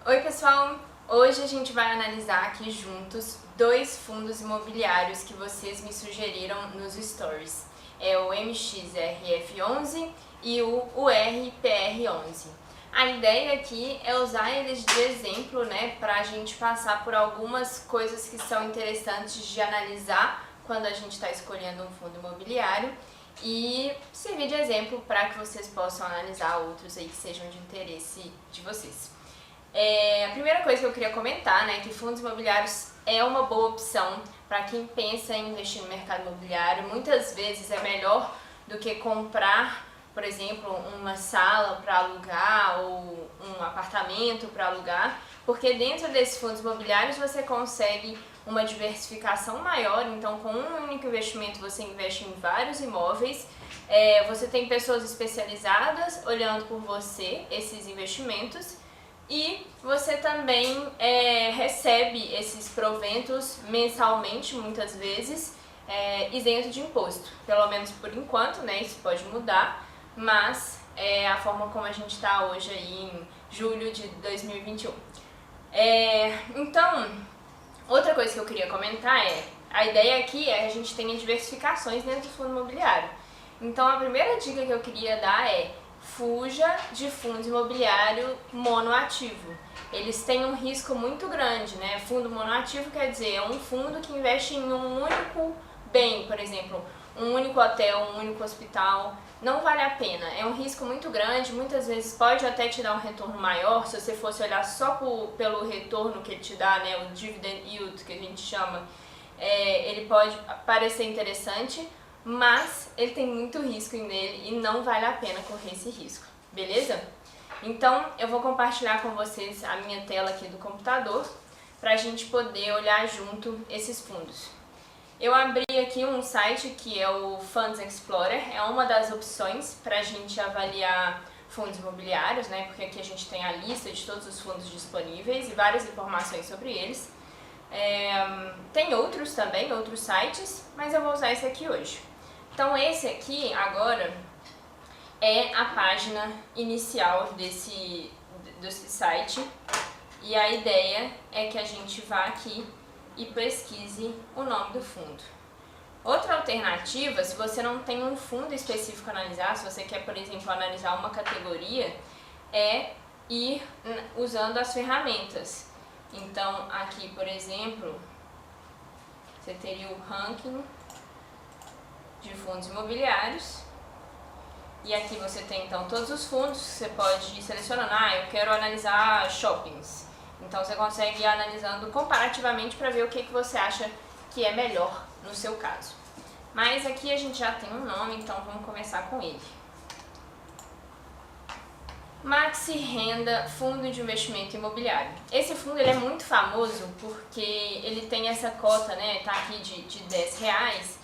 Oi pessoal, hoje a gente vai analisar aqui juntos dois fundos imobiliários que vocês me sugeriram nos stories. É o MXRF11 e o URPR11. A ideia aqui é usar eles de exemplo, né, para a gente passar por algumas coisas que são interessantes de analisar quando a gente está escolhendo um fundo imobiliário e servir de exemplo para que vocês possam analisar outros aí que sejam de interesse de vocês. A primeira coisa que eu queria comentar, né, que fundos imobiliários é uma boa opção para quem pensa em investir no mercado imobiliário. Muitas vezes é melhor do que comprar, por exemplo, uma sala para alugar ou um apartamento para alugar, porque dentro desses fundos imobiliários você consegue uma diversificação maior. Então, com um único investimento você investe em vários imóveis, você tem pessoas especializadas olhando por você esses investimentos e você também recebe esses proventos mensalmente, muitas vezes, isento de imposto. Pelo menos por enquanto, né? Isso pode mudar, mas é a forma como a gente está hoje aí em julho de 2021. Então, outra coisa que eu queria comentar a ideia aqui é que a gente tenha diversificações dentro do fundo imobiliário. Então, a primeira dica que eu queria dar fuja de fundo imobiliário monoativo. Eles têm um risco muito grande, né? Fundo monoativo quer dizer, é um fundo que investe em um único bem, por exemplo, um único hotel, um único hospital. Não vale a pena, é um risco muito grande, muitas vezes pode até te dar um retorno maior, se você fosse olhar só pelo retorno que ele te dá, né, o dividend yield que a gente chama, ele pode parecer interessante, mas ele tem muito risco nele e não vale a pena correr esse risco, beleza? Então eu vou compartilhar com vocês a minha tela aqui do computador para a gente poder olhar junto esses fundos. Eu abri aqui um site que é o Funds Explorer, é uma das opções para a gente avaliar fundos imobiliários, né? Porque aqui a gente tem a lista de todos os fundos disponíveis e várias informações sobre eles. Tem outros também, outros sites, mas eu vou usar esse aqui hoje. Então esse aqui agora é a página inicial desse site e a ideia é que a gente vá aqui e pesquise o nome do fundo. Outra alternativa, se você não tem um fundo específico a analisar, se você quer, por exemplo, analisar uma categoria, é ir usando as ferramentas. Então aqui, por exemplo, você teria o ranking de fundos imobiliários e aqui você tem então todos os fundos. Você pode ir selecionando, eu quero analisar shoppings, então você consegue ir analisando comparativamente para ver o que você acha que é melhor no seu caso. Mas aqui a gente já tem um nome, então vamos começar com ele. Maxi Renda Fundo de Investimento Imobiliário. Esse fundo ele é muito famoso porque ele tem essa cota, né, tá aqui de R$10.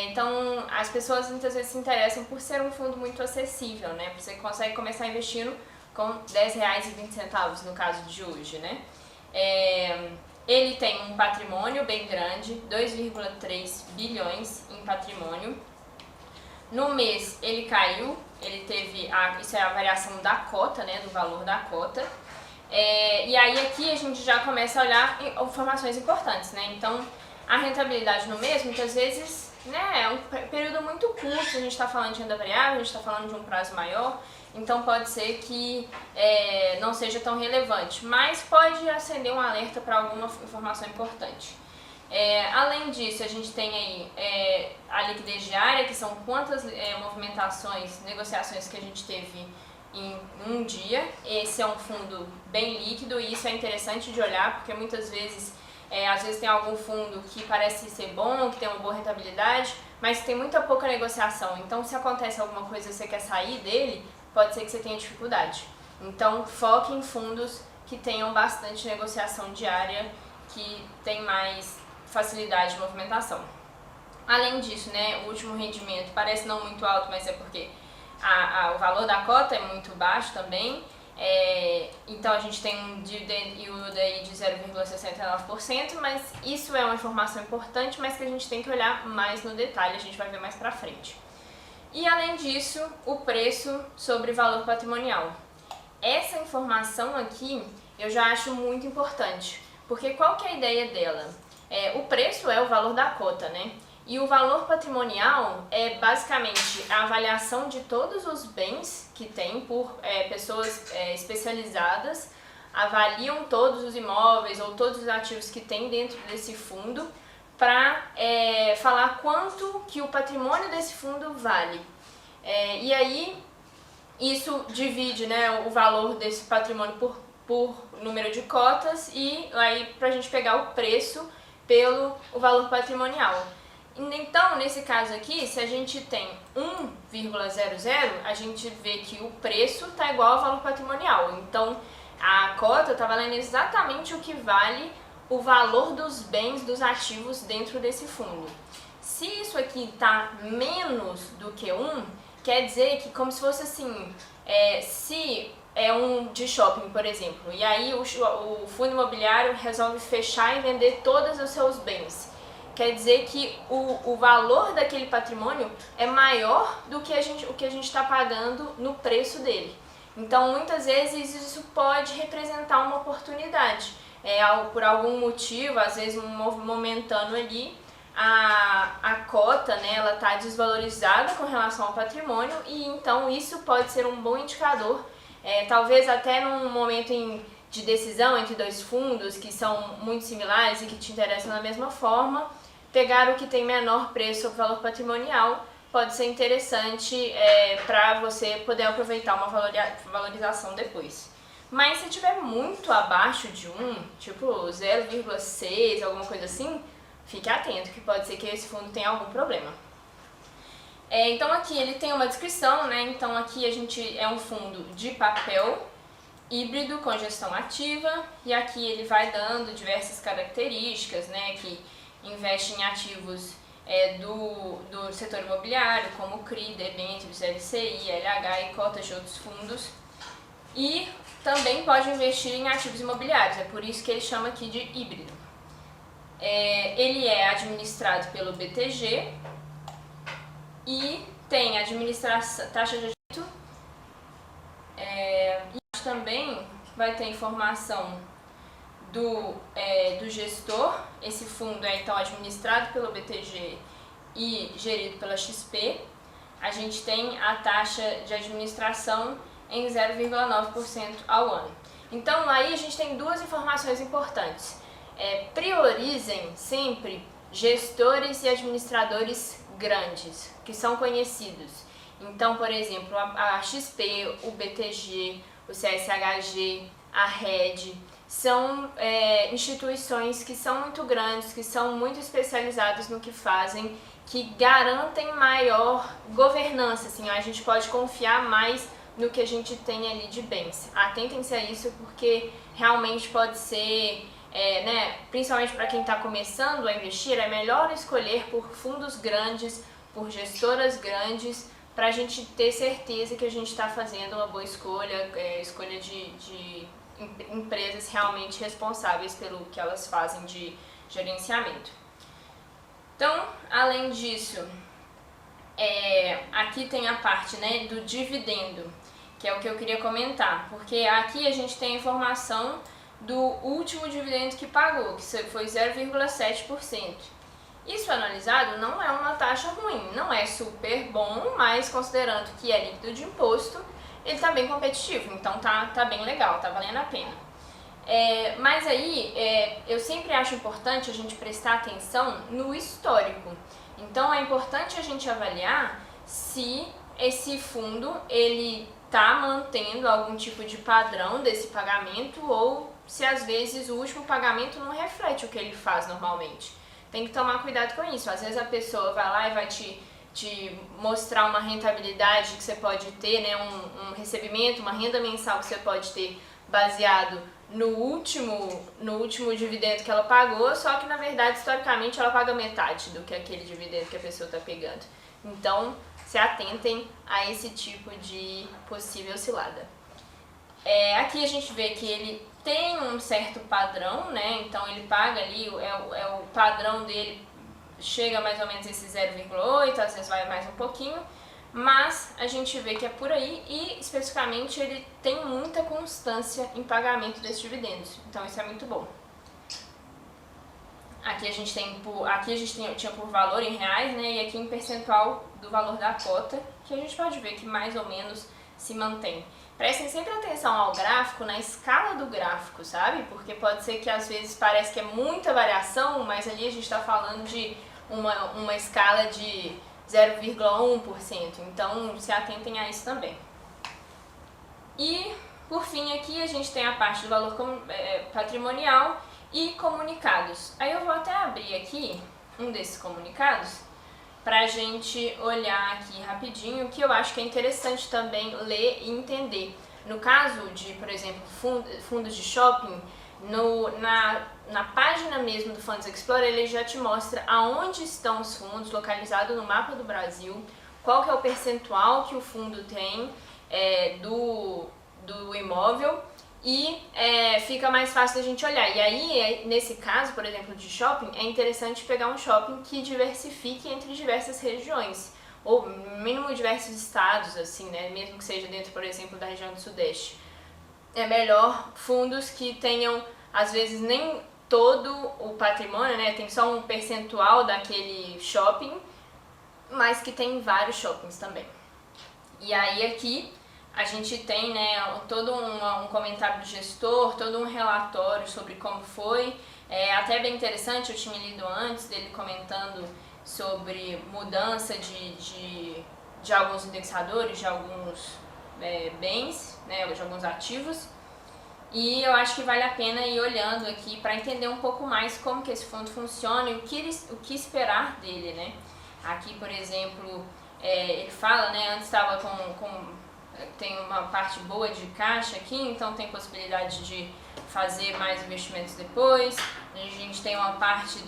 Então as pessoas muitas vezes se interessam por ser um fundo muito acessível, né? Você consegue começar investindo com R$10,20 no caso de hoje, né? Ele tem um patrimônio bem grande, 2,3 bilhões em patrimônio. No mês ele caiu, ele teve, isso é a variação da cota, né, do valor da cota. E aí aqui a gente já começa a olhar informações importantes, né? Então a rentabilidade no mês muitas vezes, né, é um período muito curto, a gente está falando de renda variável, a gente está falando de um prazo maior, então pode ser que não seja tão relevante, mas pode acender um alerta para alguma informação importante. Além disso, a gente tem aí a liquidez diária, que são quantas movimentações, negociações que a gente teve em um dia. Esse é um fundo bem líquido e isso é interessante de olhar, porque muitas vezes às vezes tem algum fundo que parece ser bom, que tem uma boa rentabilidade, mas tem muita pouca negociação. Então, se acontece alguma coisa e você quer sair dele, pode ser que você tenha dificuldade. Então, foque em fundos que tenham bastante negociação diária, que tem mais facilidade de movimentação. Além disso, né, o último rendimento parece não muito alto, mas é porque o valor da cota é muito baixo também. Então a gente tem um dividend yield aí de 0,69%, mas isso é uma informação importante, mas que a gente tem que olhar mais no detalhe, a gente vai ver mais pra frente. E além disso, o preço sobre valor patrimonial. Essa informação aqui eu já acho muito importante, porque qual que é a ideia dela? O preço é o valor da cota, né? E o valor patrimonial é basicamente a avaliação de todos os bens que tem por pessoas especializadas, avaliam todos os imóveis ou todos os ativos que tem dentro desse fundo para falar quanto que o patrimônio desse fundo vale. E aí isso divide, né, o valor desse patrimônio por número de cotas e aí para a gente pegar o preço pelo o valor patrimonial. Então, nesse caso aqui, se a gente tem 1,00, a gente vê que o preço está igual ao valor patrimonial. Então, a cota está valendo exatamente o que vale o valor dos bens, dos ativos dentro desse fundo. Se isso aqui está menos do que 1, quer dizer que como se fosse assim, se é um de shopping, por exemplo, e aí o fundo imobiliário resolve fechar e vender todos os seus bens. Quer dizer que o valor daquele patrimônio é maior do que o que a gente está pagando no preço dele. Então, muitas vezes, isso pode representar uma oportunidade. Por algum motivo, às vezes momentâneo ali, a cota, né, ela está desvalorizada com relação ao patrimônio e então isso pode ser um bom indicador, talvez até num momento de decisão entre dois fundos que são muito similares e que te interessam da mesma forma, pegar o que tem menor preço ou valor patrimonial pode ser interessante para você poder aproveitar uma valorização depois. Mas se tiver muito abaixo de 1, tipo 0,6, alguma coisa assim, fique atento que pode ser que esse fundo tenha algum problema. Então aqui ele tem uma descrição, né? Então aqui a gente é um fundo de papel híbrido com gestão ativa e aqui ele vai dando diversas características, né? Que investe em ativos do setor imobiliário, como CRI, debêntures, LCI, LH e cotas de outros fundos. E também pode investir em ativos imobiliários, é por isso que ele chama aqui de híbrido. Ele é administrado pelo BTG e tem administração, taxa de juros, e também vai ter informação do gestor. Esse fundo é então administrado pelo BTG e gerido pela XP. A gente tem a taxa de administração em 0,9% ao ano. Então aí a gente tem duas informações importantes. Priorizem sempre gestores e administradores grandes, que são conhecidos. Então, por exemplo, a XP, o BTG, o CSHG, a RED, são instituições que são muito grandes, que são muito especializadas no que fazem, que garantem maior governança, assim, a gente pode confiar mais no que a gente tem ali de bens. Atentem-se a isso porque realmente pode ser, principalmente para quem está começando a investir, é melhor escolher por fundos grandes, por gestoras grandes, para a gente ter certeza que a gente está fazendo uma boa escolha, escolha de empresas realmente responsáveis pelo que elas fazem de gerenciamento. Então, além disso, aqui tem a parte, né, do dividendo, que é o que eu queria comentar, porque aqui a gente tem a informação do último dividendo que pagou, que foi 0,7%. Isso analisado não é uma taxa ruim, não é super bom, mas considerando que é líquido de imposto, ele está bem competitivo, então tá bem legal, tá valendo a pena. Mas aí, eu sempre acho importante a gente prestar atenção no histórico. Então é importante a gente avaliar se esse fundo ele está mantendo algum tipo de padrão desse pagamento ou se às vezes o último pagamento não reflete o que ele faz normalmente. Tem que tomar cuidado com isso. Às vezes a pessoa vai lá e vai te mostrar uma rentabilidade que você pode ter, né, um recebimento, uma renda mensal que você pode ter baseado no último dividendo que ela pagou, só que na verdade historicamente ela paga metade do que aquele dividendo que a pessoa está pegando. Então se atentem a esse tipo de possível cilada. Aqui a gente vê que ele tem um certo padrão, né? Então ele paga ali, o padrão dele chega mais ou menos esse 0,8, às vezes vai mais um pouquinho, mas a gente vê que é por aí e eu ele tem muita constância em pagamento desses dividendos, então isso é muito bom. Aqui a gente tinha por valor em reais, né, e aqui em percentual do valor da cota, que a gente pode ver que mais ou menos se mantém. Prestem sempre atenção ao gráfico, na escala do gráfico, sabe? Porque pode ser que às vezes parece que é muita variação, mas ali a gente está falando de uma escala de 0,1%, então se atentem a isso também. E por fim aqui a gente tem a parte do valor patrimonial e comunicados. Aí eu vou até abrir aqui um desses comunicados pra gente olhar aqui rapidinho, que eu acho que é interessante também ler e entender. No caso de, por exemplo, fundos de shopping, na página mesmo do Funds Explorer, ele já te mostra aonde estão os fundos localizados no mapa do Brasil, qual que é o percentual que o fundo tem do imóvel, e fica mais fácil da gente olhar. E aí, nesse caso, por exemplo, de shopping, é interessante pegar um shopping que diversifique entre diversas regiões, ou mínimo diversos estados, assim, né? Mesmo que seja dentro, por exemplo, da região do Sudeste. É melhor fundos que tenham, às vezes, nem todo o patrimônio, né? Tem só um percentual daquele shopping, mas que tem vários shoppings também. E aí aqui a gente tem, né, todo um comentário do gestor, todo um relatório sobre como foi. Até bem interessante, eu tinha lido antes dele comentando sobre mudança de alguns indexadores, de alguns bens, né, de alguns ativos. E eu acho que vale a pena ir olhando aqui para entender um pouco mais como que esse fundo funciona e o que esperar dele, né. Aqui, por exemplo, ele fala, né, antes estava tem uma parte boa de caixa aqui, então tem possibilidade de fazer mais investimentos depois. A gente tem uma parte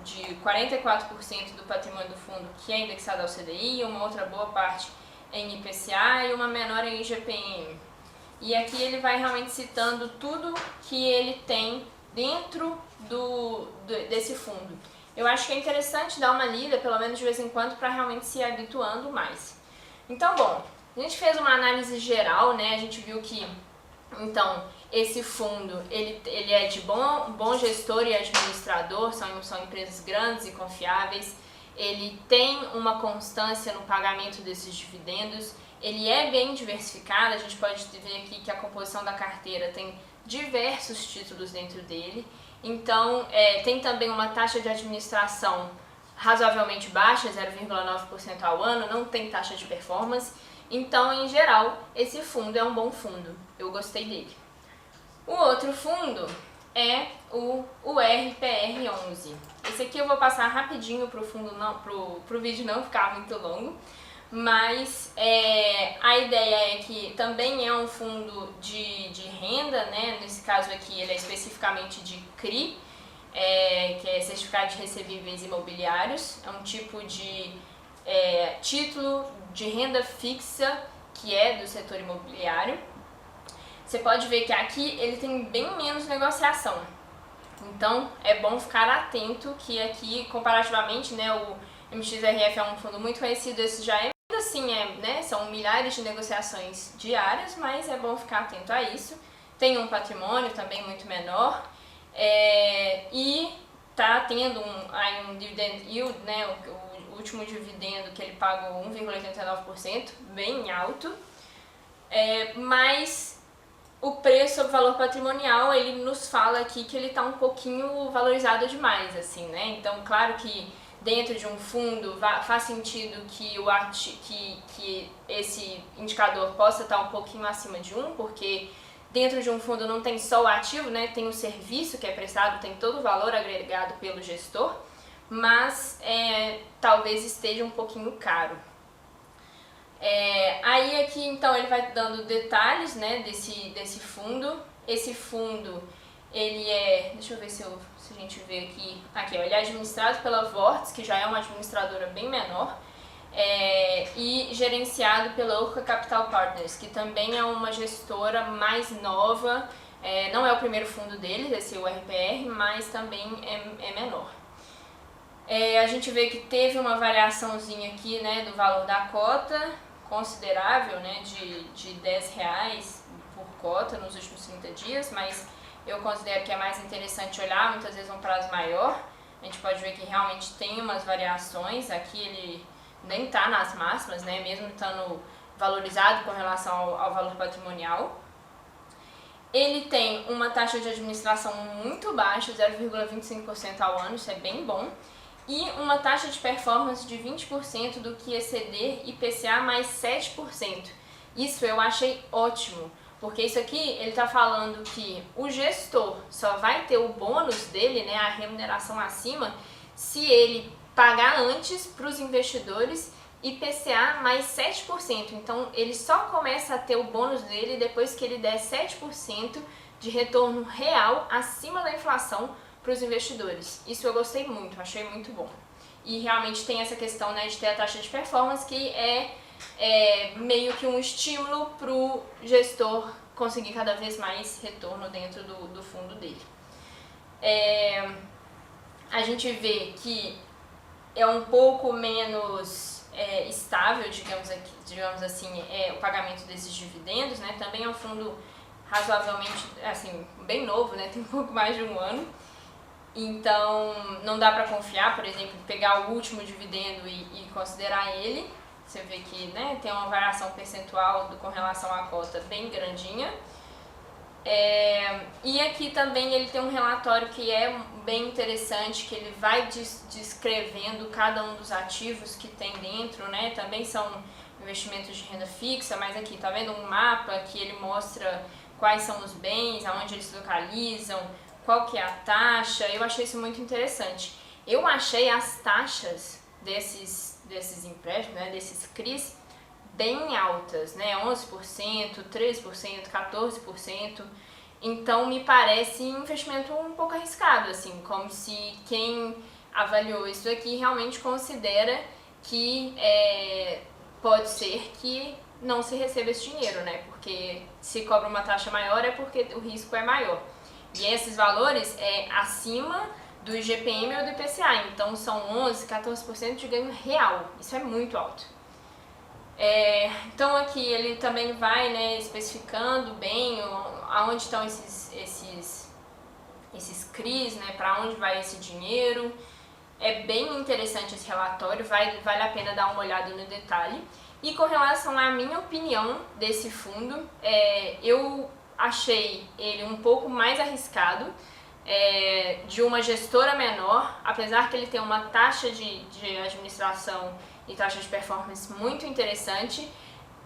de 44% do patrimônio do fundo que é indexado ao CDI, uma outra boa parte em IPCA e uma menor em IGPM. E aqui ele vai realmente citando tudo que ele tem dentro desse fundo. Eu acho que é interessante dar uma lida, pelo menos de vez em quando, para realmente se habituando mais. Então, bom, a gente fez uma análise geral, né? A gente viu que, então, esse fundo, ele é de bom gestor e administrador, são empresas grandes e confiáveis, ele tem uma constância no pagamento desses dividendos, ele é bem diversificado, a gente pode ver aqui que a composição da carteira tem diversos títulos dentro dele, então tem também uma taxa de administração razoavelmente baixa, 0,9% ao ano, não tem taxa de performance. Então, em geral, esse fundo é um bom fundo. Eu gostei dele. O outro fundo é o RPR11. Esse aqui eu vou passar rapidinho pro vídeo não ficar muito longo. Mas a ideia é que também é um fundo de renda, né? Nesse caso aqui ele é especificamente de CRI, que é Certificado de Recebíveis Imobiliários. É um tipo de título de renda fixa que é do setor imobiliário. Você pode ver que aqui ele tem bem menos negociação, então é bom ficar atento que aqui comparativamente, né, o MXRF é um fundo muito conhecido, esse já é, assim, né, são milhares de negociações diárias, mas é bom ficar atento a isso. Tem um patrimônio também muito menor e tá tendo um dividend yield, né, o último dividendo que ele pagou 1,89%, bem alto, mas o preço sobre valor patrimonial, ele nos fala aqui que ele está um pouquinho valorizado demais, assim, né? Então, claro que dentro de um fundo faz sentido que esse indicador possa estar um pouquinho acima de 1, porque dentro de um fundo não tem só o ativo, né? Tem o serviço que é prestado, tem todo o valor agregado pelo gestor, mas talvez esteja um pouquinho caro. Aí aqui então ele vai dando detalhes, né, desse fundo. Esse fundo, ele deixa eu ver se a gente vê aqui, ó, ele é administrado pela Vortex, que já é uma administradora bem menor, e gerenciado pela Orca Capital Partners, que também é uma gestora mais nova, não é o primeiro fundo deles, esse é o RPR, mas também é menor. A gente vê que teve uma variaçãozinha aqui, né, do valor da cota, considerável, né, de R$10 por cota nos últimos 30 dias, mas eu considero que é mais interessante olhar, muitas vezes um prazo maior. A gente pode ver que realmente tem umas variações, aqui ele nem está nas máximas, né, mesmo estando valorizado com relação ao valor patrimonial. Ele tem uma taxa de administração muito baixa, 0,25% ao ano, isso é bem bom, e uma taxa de performance de 20% do que exceder IPCA mais 7%. Isso eu achei ótimo, porque isso aqui ele está falando que o gestor só vai ter o bônus dele, né, a remuneração acima, se ele pagar antes para os investidores IPCA mais 7%. Então ele só começa a ter o bônus dele depois que ele der 7% de retorno real acima da inflação para os investidores. Isso eu gostei muito, achei muito bom. E realmente tem essa questão, né, de ter a taxa de performance, que é meio que um estímulo para o gestor conseguir cada vez mais retorno dentro do fundo dele. A gente vê que é um pouco menos estável, digamos assim, o pagamento desses dividendos, né? Também é um fundo razoavelmente, assim, bem novo, né? Tem um pouco mais de um ano. Então, não dá para confiar, por exemplo, pegar o último dividendo e considerar ele. Você vê que, né, tem uma variação percentual com relação à cota bem grandinha. E aqui também ele tem um relatório que é bem interessante, que ele vai descrevendo cada um dos ativos que tem dentro, né? Também são investimentos de renda fixa, mas aqui tá vendo um mapa que ele mostra quais são os bens, aonde eles se localizam, qual que é a taxa. Eu achei isso muito interessante. Eu achei as taxas desses empréstimos, né, desses CRIs, bem altas, né, 11%, 13%, 14%, então me parece um investimento um pouco arriscado, assim, como se quem avaliou isso aqui realmente considera que pode ser que não se receba esse dinheiro, né, porque se cobra uma taxa maior é porque o risco é maior. E esses valores é acima do IGPM ou do IPCA, então são 11%, 14% de ganho real, isso é muito alto. Então aqui ele também vai, né, especificando bem aonde estão esses CRIs, né, para onde vai esse dinheiro. É bem interessante esse relatório, vale a pena dar uma olhada no detalhe. E com relação à minha opinião desse fundo, eu achei ele um pouco mais arriscado, de uma gestora menor, apesar que ele tem uma taxa de administração e taxa de performance muito interessante.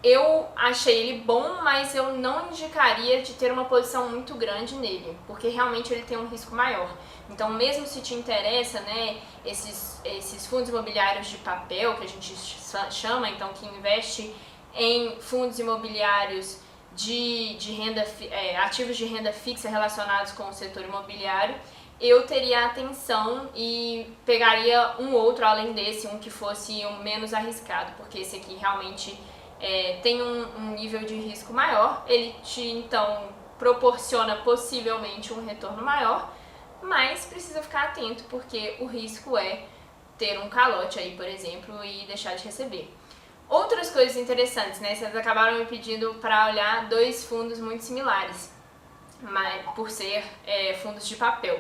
Eu achei ele bom, mas eu não indicaria de ter uma posição muito grande nele, porque realmente ele tem um risco maior. Então, mesmo se te interessa, né, esses fundos imobiliários de papel, que a gente chama, então que investe em fundos imobiliários de renda, ativos de renda fixa relacionados com o setor imobiliário, eu teria atenção e pegaria um outro além desse, um que fosse um menos arriscado, porque esse aqui realmente tem um nível de risco maior, ele te então proporciona possivelmente um retorno maior, mas precisa ficar atento porque o risco é ter um calote aí, por exemplo, e deixar de receber. Outras coisas interessantes, né? Vocês acabaram me pedindo para olhar dois fundos muito similares, mas, por ser fundos de papel.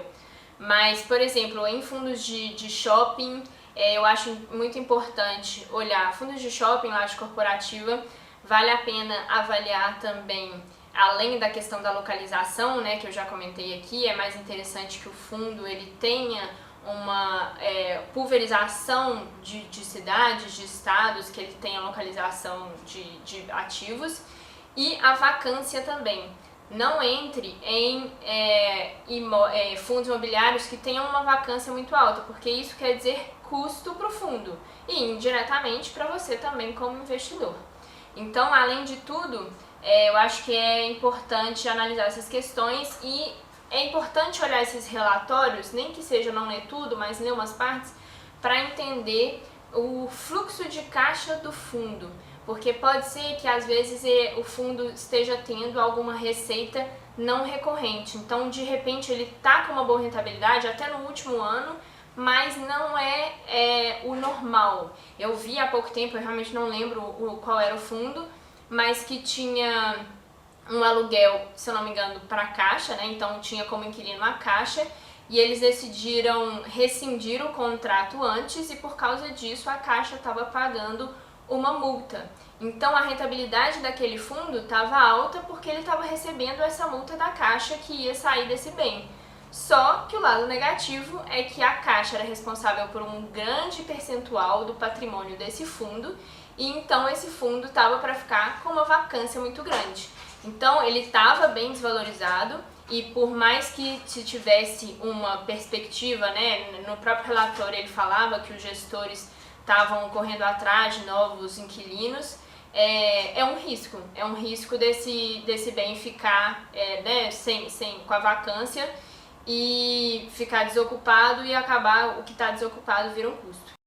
Mas, por exemplo, em fundos de shopping, eu acho muito importante olhar fundos de shopping, laje corporativa. Vale a pena avaliar também, além da questão da localização, né, que eu já comentei aqui, é mais interessante que o fundo ele tenha uma pulverização de cidades, de estados, que ele tenha localização de ativos, e a vacância também. Não entre em fundos imobiliários que tenham uma vacância muito alta, porque isso quer dizer custo para o fundo e indiretamente para você também como investidor. Então, além de tudo, eu acho que é importante analisar essas questões e é importante olhar esses relatórios, nem que seja não ler tudo, mas ler umas partes, para entender o fluxo de caixa do fundo. Porque pode ser que às vezes o fundo esteja tendo alguma receita não recorrente. Então, de repente, ele está com uma boa rentabilidade até no último ano, mas não é o normal. Eu vi há pouco tempo, eu realmente não lembro qual era o fundo, mas que tinha um aluguel, se eu não me engano, para a Caixa, né? Então tinha como inquilino a Caixa, e eles decidiram rescindir o contrato antes e por causa disso a Caixa estava pagando uma multa. Então a rentabilidade daquele fundo estava alta porque ele estava recebendo essa multa da Caixa que ia sair desse bem. Só que o lado negativo é que a Caixa era responsável por um grande percentual do patrimônio desse fundo e então esse fundo estava para ficar com uma vacância muito grande. Então ele estava bem desvalorizado e por mais que se tivesse uma perspectiva, né, no próprio relatório ele falava que os gestores estavam correndo atrás de novos inquilinos, é um risco desse bem ficar né, com a vacância e ficar desocupado e acabar o que está desocupado vira um custo.